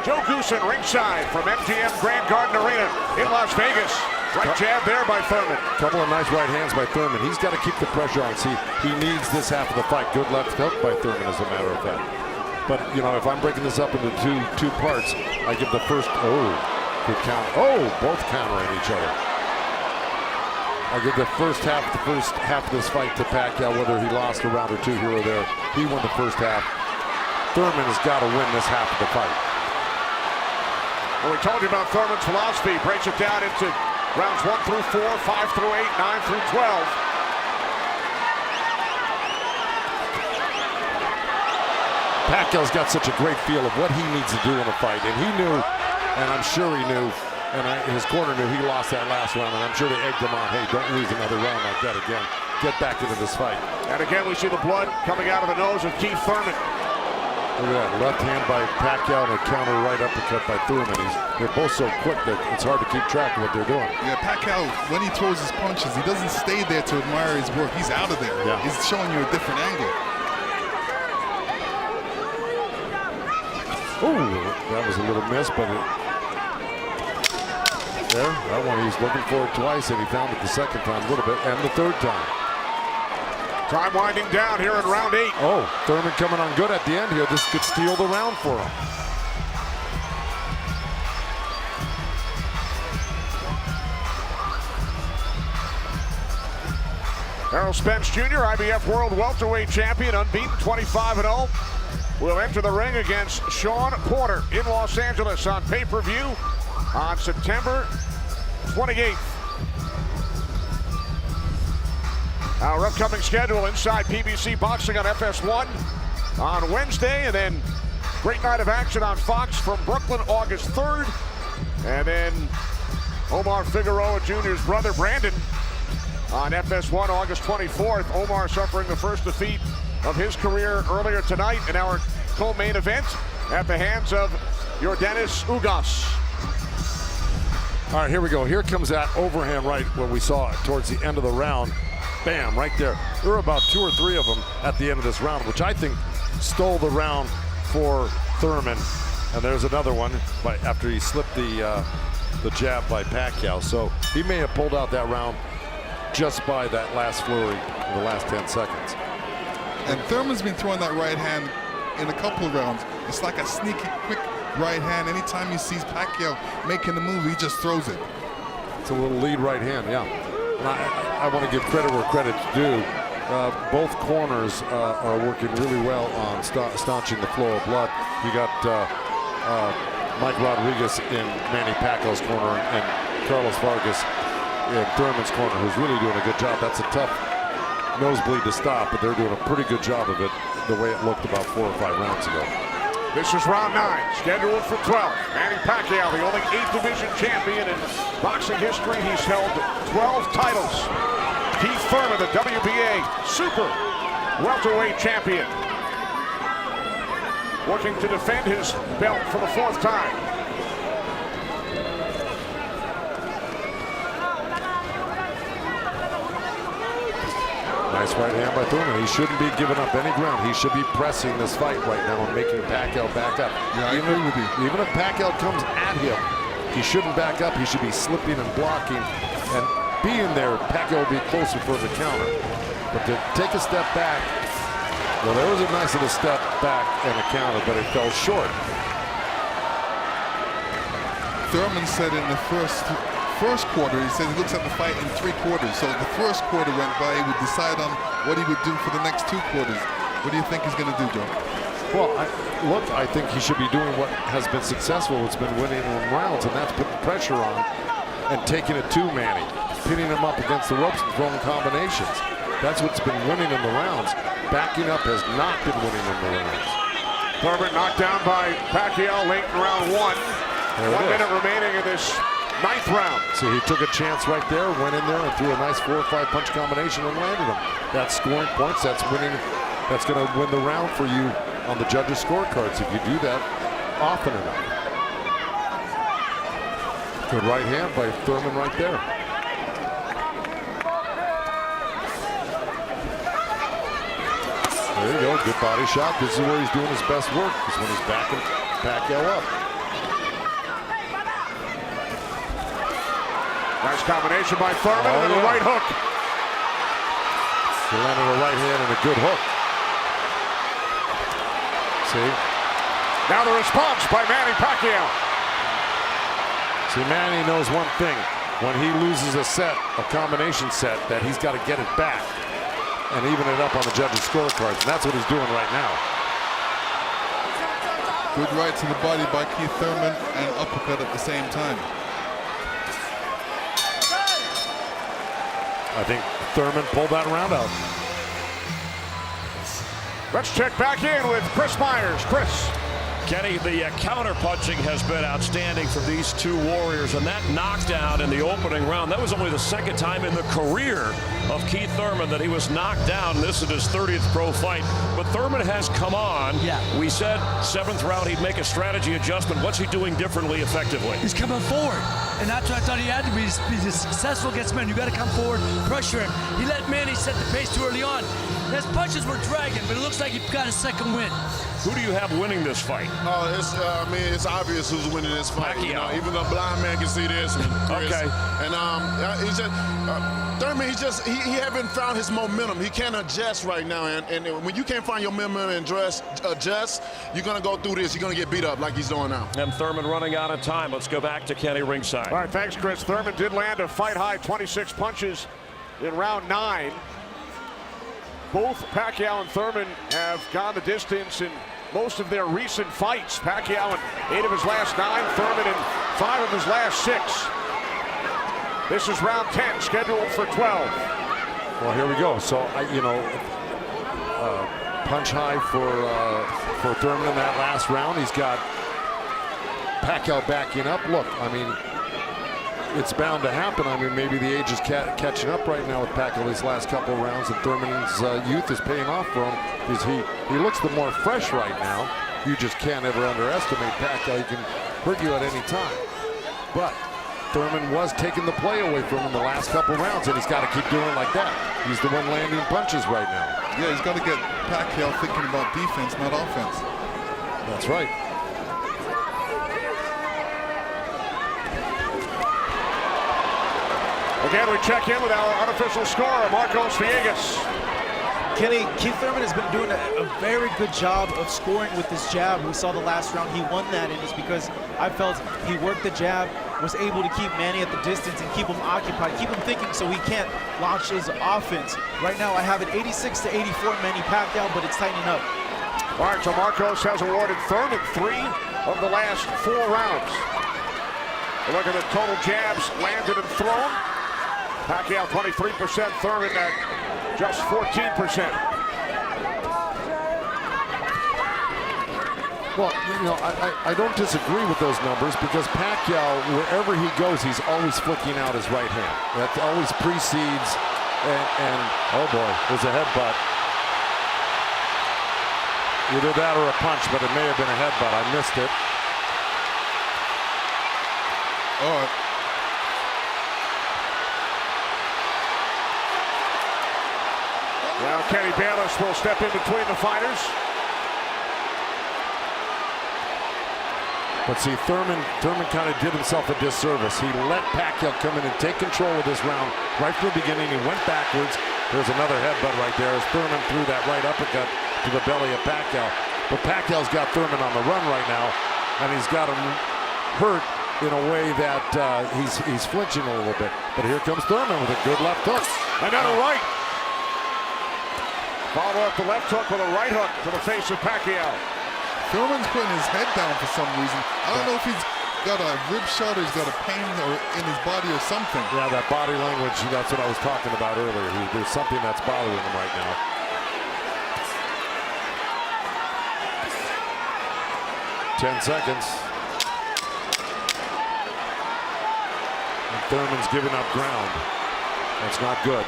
Joe Goosen ringside from MGM Grand Garden Arena in Las Vegas. Right jab there by Thurman. Couple of nice right hands by Thurman. He's got to keep the pressure on. See, he needs this half of the fight. Good left hook by Thurman, as a matter of fact. But, you know, if I'm breaking this up into two parts, I give the first, good count. Oh, both countering each other. I'll give the first half of this fight to Pacquiao, whether he lost a round or two here or there. He won the first half. Thurman has got to win this half of the fight. Well, we told you about Thurman's philosophy. He breaks it down into rounds 1 through 4, 5 through 8, 9 through 12. Pacquiao's got such a great feel of what he needs to do in a fight, and he knew, and I'm sure he knew, and his corner knew he lost that last round, and I'm sure they egged him on, hey, don't lose another round like that again. Get back into this fight. And again, we see the blood coming out of the nose of Keith Thurman. Look at that, left hand by Pacquiao and a counter right uppercut by Thurman. They're both so quick that it's hard to keep track of what they're doing. Yeah, Pacquiao, when he throws his punches, he doesn't stay there to admire his work. He's out of there. Yeah. He's showing you a different angle. Ooh, that was a little miss, but there, that one he's looking for it twice, and he found it the second time a little bit, and the third time. Time winding down here in round 8. Oh, Thurman coming on good at the end here. This could steal the round for him. Errol Spence Jr., IBF World Welterweight Champion, unbeaten, 25-0. Will enter the ring against Shawn Porter in Los Angeles on pay-per-view on September 28th. Our upcoming schedule inside PBC Boxing on FS1 on Wednesday, and then great night of action on Fox from Brooklyn August 3rd. And then Omar Figueroa Jr.'s brother Brandon on FS1 August 24th. Omar suffering the first defeat of his career earlier tonight in our co-main event at the hands of Yordenis Ugas. All right, here we go. Here comes that overhand right what we saw towards the end of the round. Bam, right there. There were about 2 or 3 of them at the end of this round, which I think stole the round for Thurman. And there's another one after he slipped the jab by Pacquiao. So he may have pulled out that round just by that last flurry in the last 10 seconds. And Thurman's been throwing that right hand in a couple of rounds. It's like a sneaky, quick right hand. Anytime he sees Pacquiao making the move, he just throws it. It's a little lead right hand, yeah. And I want to give credit where credit's due. Both corners are working really well on staunching the flow of blood. You got Mike Rodriguez in Manny Pacquiao's corner and Carlos Vargas in Thurman's corner, who's really doing a good job. That's a tough nosebleed to stop, but they're doing a pretty good job of it the way it looked about 4 or 5 rounds ago. This is round 9, scheduled for 12. Manny Pacquiao, the only 8th division champion in boxing history. He's held 12 titles. Keith Thurman, the WBA super welterweight champion, working to defend his belt for the 4th time. Nice right hand by Thurman. He shouldn't be giving up any ground. He should be pressing this fight right now and making Pacquiao back up. Yeah, I agree with you. Even if Pacquiao comes at him, he shouldn't back up. He should be slipping and blocking. And being there, Pacquiao will be closer for the counter. But to take a step back, well, there was a nice little step back and a counter, but it fell short. Thurman said in the first quarter, he said he looks at the fight in 3 quarters. So the first quarter went by, he would decide on what he would do for the next 2 quarters. What do you think he's going to do, Joe? Well, I think he should be doing what has been successful. It's been winning in rounds, and that's putting pressure on and taking it to Manny, pinning him up against the ropes and throwing combinations. That's what's been winning in the rounds. Backing up has not been winning in the rounds. Thurman knocked down by Pacquiao late in round 1. 1 minute remaining in this 9th round. So he took a chance right there, went in there and threw a nice 4 or 5 punch combination and landed him. That's scoring points. That's winning. That's going to win the round for you on the judges' scorecards if you do that often enough. Good right hand by Thurman right there. There you go. Good body shot. This is where he's doing his best work, is when he's backing Pacquiao up. Nice combination by Thurman and a right hook. He landed a right hand and a good hook. See? Now the response by Manny Pacquiao. See, Manny knows one thing. when he loses a set, a combination set, that he's got to get it back and even it up on the judges' scorecards. And that's what he's doing right now. Good right to the body by Keith Thurman and uppercut at the same time. I think Thurman pulled that round out. Let's check back in with Chris Myers. Chris. Kenny, the counter-punching has been outstanding from these two warriors, and that knockdown in the opening round, that was only the second time in the career of Keith Thurman that he was knocked down. This is his 30th pro fight, but Thurman has come on. Yeah. We said 7th round he'd make a strategy adjustment. What's he doing differently effectively? He's coming forward, and that's what I thought he had to be. He's successful against men. You got to come forward, pressure him. He let Manny set the pace too early on. His punches were dragging, but it looks like he got a second win. Who do you have winning this fight? I mean, it's obvious who's winning this fight. You know, even the blind man can see this one, Chris. Okay. And he's just Thurman. He haven't found his momentum. He can't adjust right now. And when you can't find your momentum and adjust, you're gonna go through this. You're gonna get beat up like he's doing now. And Thurman running out of time. Let's go back to Kenny ringside. All right, thanks, Chris. Thurman did land a fight-high 26 punches in round 9. Both Pacquiao and Thurman have gone the distance in most of their recent fights. Pacquiao in 8 of his last 9, Thurman in 5 of his last 6. This is round 10, scheduled for 12. Well, here we go. So, punch high for Thurman in that last round. He's got Pacquiao backing up. Look, I mean, it's bound to happen. I mean, maybe the age is catching up right now with Pacquiao these last couple of rounds, and Thurman's youth is paying off for him because he looks the more fresh right now. You just can't ever underestimate Pacquiao. He can hurt you at any time. But Thurman was taking the play away from him the last couple of rounds, and he's got to keep doing like that. He's the one landing punches right now. Yeah, he's got to get Pacquiao thinking about defense, not offense. That's right. Again, we check in with our unofficial scorer, Marcos Villegas. Kenny, Keith Thurman has been doing a very good job of scoring with this jab. We saw the last round he won that, and it's because I felt he worked the jab, was able to keep Manny at the distance and keep him occupied, keep him thinking so he can't launch his offense. Right now I have it 86 to 84 Manny Pacquiao, but it's tightening up. All right, so Marcos has awarded Thurman 3 of the last 4 rounds. Look at the total jabs landed and thrown. Pacquiao 23%, Thurman at just 14%. Well, I don't disagree with those numbers because Pacquiao, wherever he goes, he's always flicking out his right hand. That always precedes, and oh boy, there's a headbutt. Either that or a punch, but it may have been a headbutt. I missed it. All right. Now Kenny Bayless will step in between the fighters. But see, Thurman kind of did himself a disservice. He let Pacquiao come in and take control of this round right from the beginning. He went backwards. There's another headbutt right there as Thurman threw that right uppercut to the belly of Pacquiao. But Pacquiao's got Thurman on the run right now, and he's got him hurt in a way that he's flinching a little bit. But here comes Thurman with a good left hook. Another right. Follow up the left hook with a right hook to the face of Pacquiao. Thurman's putting his head down for some reason. I don't know if he's got a rib shot or he's got a pain in his body or something. Yeah, that body language, that's what I was talking about earlier. There's something that's bothering him right now. Ten seconds. And Thurman's giving up ground. That's not good.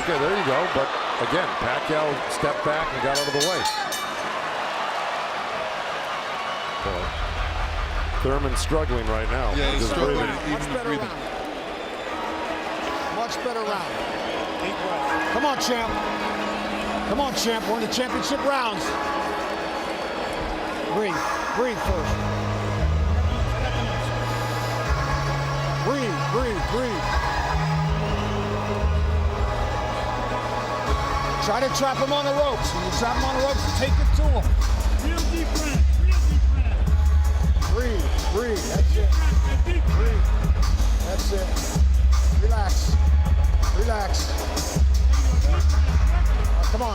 Okay, there you go. But again, Pacquiao stepped back and got out of the way. Thurman's struggling right now. Yeah, he's struggling. Much better round. Much better round. Come on, champ. Come on, champ. We're in the championship rounds. Breathe. Breathe first. Breathe, breathe, breathe. Try to trap him on the ropes. When you trap him on the ropes, take it to him. Real deep breath. Real deep breath. Breathe, breathe. That's it. Breathe. That's it.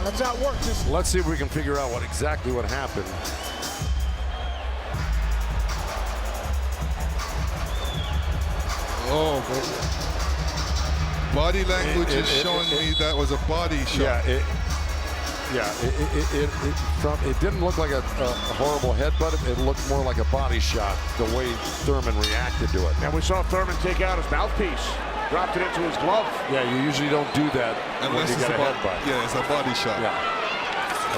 That's how it works. Let's see if we can figure out exactly what happened. Oh, body language is showing me that was a body shot. It didn't look like a horrible headbutt. It looked more like a body shot, the way Thurman reacted to it. And we saw Thurman take out his mouthpiece, dropped it into his glove. Yeah, you usually don't do that Unless when you it's get a headbutt. Yeah, it's a body shot. Yeah.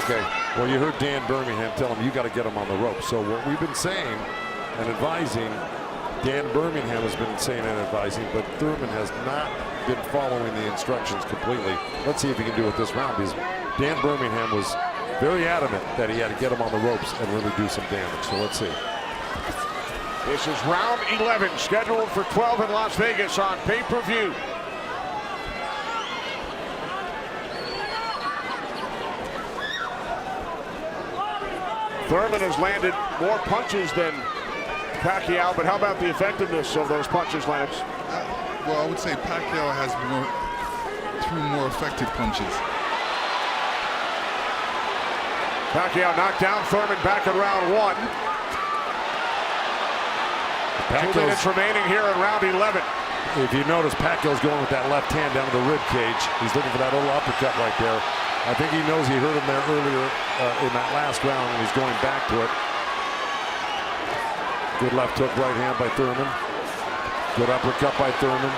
Okay. Well, you heard Dan Birmingham tell him you got to get him on the rope. So what we've been saying and advising, Dan Birmingham has been saying and advising, but Thurman has not been following the instructions completely. Let's see if he can do it this round, because Dan Birmingham was very adamant that he had to get him on the ropes and really do some damage. So let's see. This is round 11, scheduled for 12 in Las Vegas on pay-per-view. Thurman has landed more punches than Pacquiao, but how about the effectiveness of those punches, Lennox? Well, I would say Pacquiao has threw more effective punches. Pacquiao knocked down Thurman back in round 1. 2 minutes remaining here in round 11. If you notice, Pacquiao's going with that left hand down to the rib cage. He's looking for that little uppercut right there. I think he knows he hurt him there earlier in that last round, and he's going back to it. Good left hook, right hand by Thurman. Good uppercut by Thurman.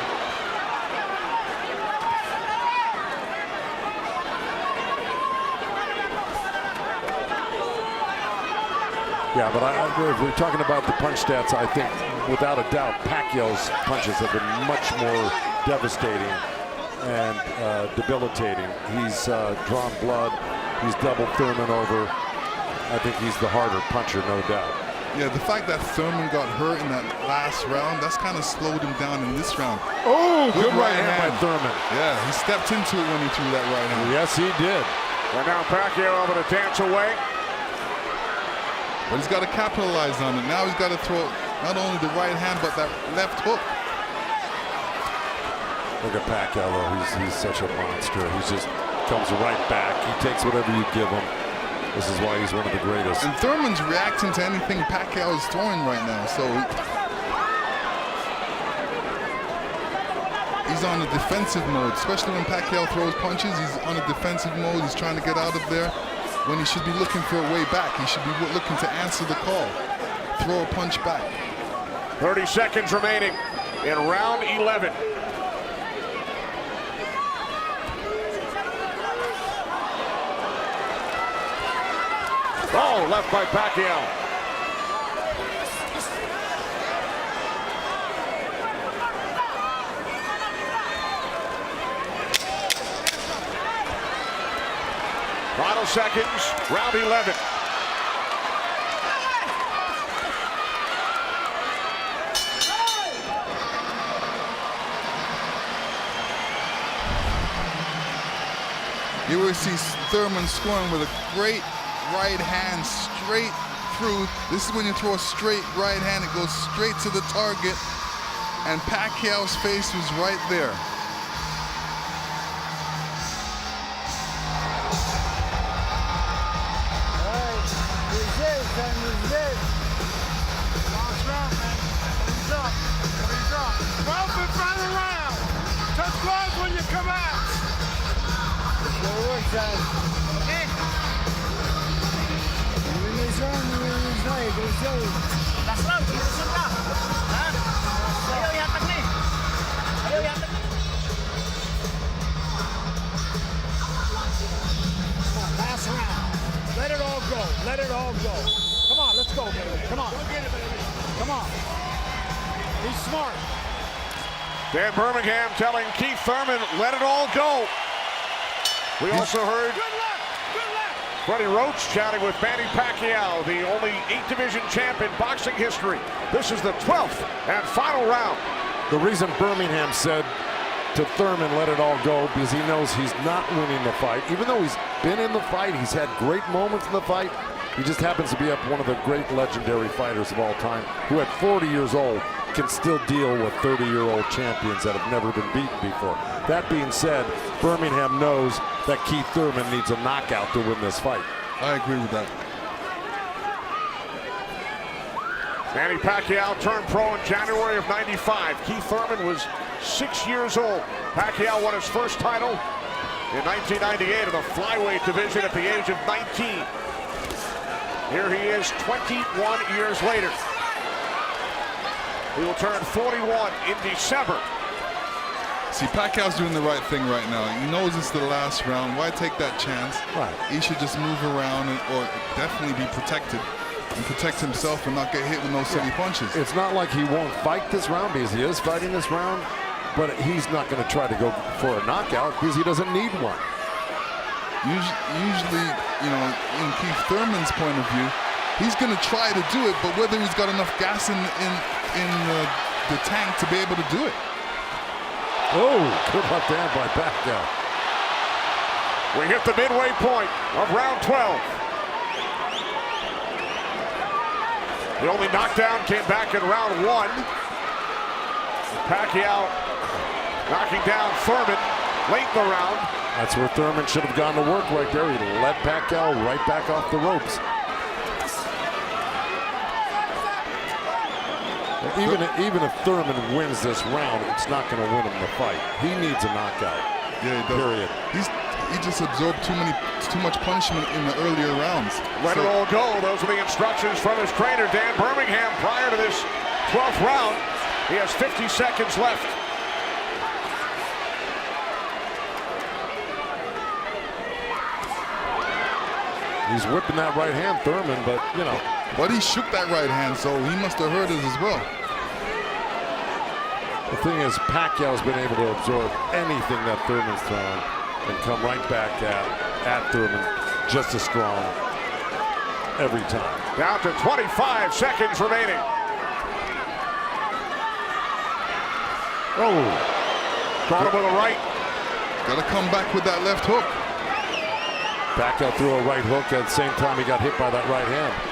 Yeah, but if we're talking about the punch stats, I think without a doubt Pacquiao's punches have been much more devastating and debilitating. He's drawn blood. He's doubled Thurman over. I think he's the harder puncher, no doubt. Yeah, the fact that Thurman got hurt in that last round, that's kind of slowed him down in this round. Oh, good right hand by Thurman. Yeah, he stepped into it when he threw that right hand. Yes, he did. And now Pacquiao able to dance away. But he's got to capitalize on it. Now he's got to throw not only the right hand, but that left hook. Look at Pacquiao, though. He's such a monster. He just comes right back. He takes whatever you give him. This is why he's one of the greatest. And Thurman's reacting to anything Pacquiao is throwing right now. So he's on a defensive mode, especially when Pacquiao throws punches. He's on a defensive mode. He's trying to get out of there when he should be looking for a way back. He should be looking to answer the call, throw a punch back. 30 seconds remaining in round 11. Oh, left by Pacquiao. Final seconds, round 11. You will see Thurman scoring with a great right hand straight through. This is when you throw a straight right hand, it goes straight to the target, and Pacquiao's face was right there. Last round, man. He's up. He's up. 12th and final round. Touch gloves when you come out. Good work, son. Okay. You win this round, you win this fight. Go show. Last round, susunod ka. Ha? Ayaw yatag ni. Ayaw yatag ni. Come on, last round. Let it all go. Let it all go. Come on, let's go, baby. Come on. Come on. He's smart. Dan Birmingham telling Keith Thurman, let it all go. We also heard Freddie Roach chatting with Manny Pacquiao, the only 8-division champ in boxing history. This is the 12th and final round. The reason Birmingham said to Thurman, let it all go, because he knows he's not winning the fight. Even though he's been in the fight, he's had great moments in the fight. He just happens to be up one of the great legendary fighters of all time, who at 40 years old can still deal with 30-year-old champions that have never been beaten before. That being said, Birmingham knows that Keith Thurman needs a knockout to win this fight. I agree with that. Manny Pacquiao turned pro in January of '95. Keith Thurman was 6 years old. Pacquiao won his first title in 1998 in the flyweight division at the age of 19. Here he is 21 years later. He will turn 41 in December. See, Pacquiao's doing the right thing right now. He knows it's the last round. Why take that chance? Right. He should just move around or definitely be protected and protect himself and not get hit with no silly punches. It's not like he won't fight this round because he is fighting this round, but he's not going to try to go for a knockout because he doesn't need one. Usually, you know, in Keith Thurman's point of view, he's going to try to do it, but whether he's got enough gas in the tank to be able to do it. Oh, good left hand by Pacquiao. We hit the midway point of round 12. The only knockdown came back in round 1. Pacquiao knocking down Thurman late in the round. That's where Thurman should have gone to work right there. He let Pacquiao right back off the ropes. Even if Thurman wins this round, it's not going to win him the fight. He needs a knockout. Yeah, he does. Period. He just absorbed too much punishment in the earlier rounds. Let it all go. Those are the instructions from his trainer, Dan Birmingham, prior to this 12th round. He has 50 seconds left. He's whipping that right hand, Thurman, but, you know. But he shook that right hand, so he must have heard it as well. The thing is, Pacquiao's been able to absorb anything that Thurman's thrown and come right back at Thurman just as strong every time. Down to 25 seconds remaining. Oh. Caught him with a right. Got to come back with that left hook. Pacquiao threw a right hook at the same time he got hit by that right hand.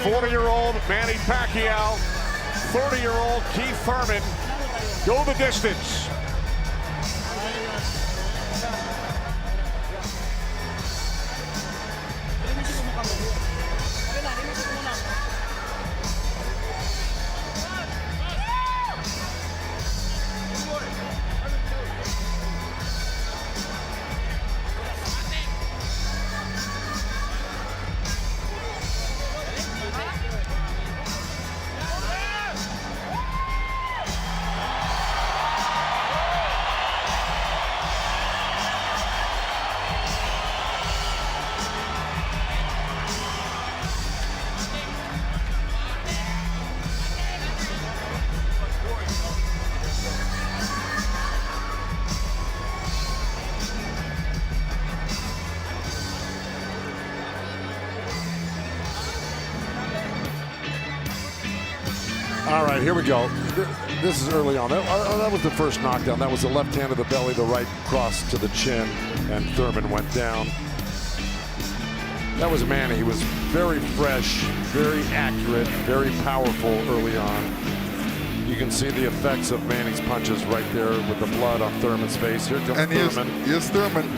'40-year-old Manny Pacquiao, 30-year-old Keith Thurman go the distance. All right, here we go. This is early on. That was the first knockdown. That was the left hand to the belly, the right cross to the chin, and Thurman went down. That was Manny. He was very fresh, very accurate, very powerful early on. You can see the effects of Manny's punches right there with the blood on Thurman's face. Here comes Thurman. Here's Thurman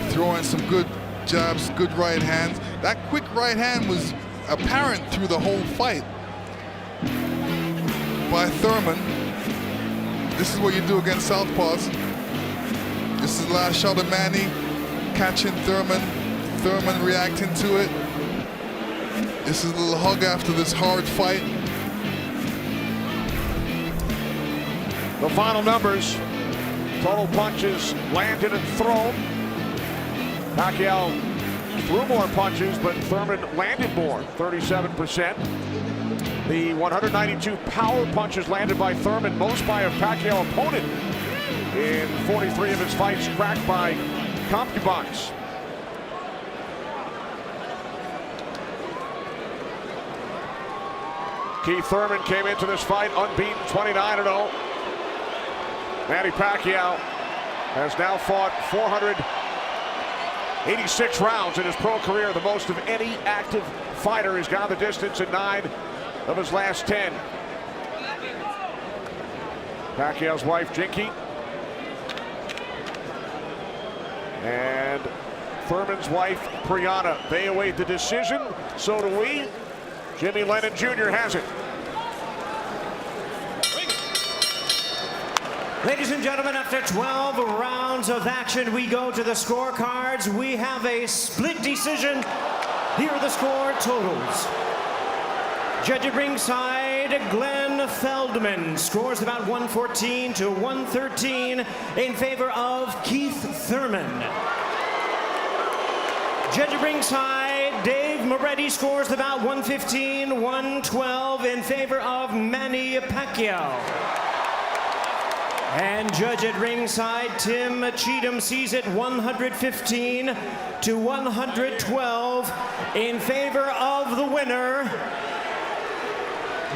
throwing some good jabs, good right hands. That quick right hand was apparent through the whole fight by Thurman. This is what you do against southpaws. This is the last shot of Manny catching Thurman. Thurman reacting to it. This is a little hug after this hard fight. The final numbers: total punches landed and thrown. Pacquiao threw more punches, but Thurman landed more, 37%. The 192 power punches landed by Thurman, most by a Pacquiao opponent in 43 of his fights, cracked by CompuBox. Keith Thurman came into this fight unbeaten, 29-0. Manny Pacquiao has now fought 486 rounds in his pro career, the most of any active fighter. He's gone the distance in 9 of his last 10. Pacquiao's wife, Jinky, and Thurman's wife, Priyana. They await the decision. So do we. Jimmy Lennon Jr. has it. Ladies and gentlemen, after 12 rounds of action, we go to the scorecards. We have a split decision. Here are the score totals. Judge at ringside, Glenn Feldman scores about 114 to 113 in favor of Keith Thurman. Judge at ringside, Dave Moretti scores about 115, 112 in favor of Manny Pacquiao. And judge at ringside, Tim Cheatham sees it 115 to 112 in favor of the winner,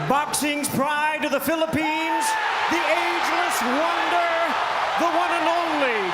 boxing's pride of the Philippines, the ageless wonder, the one and only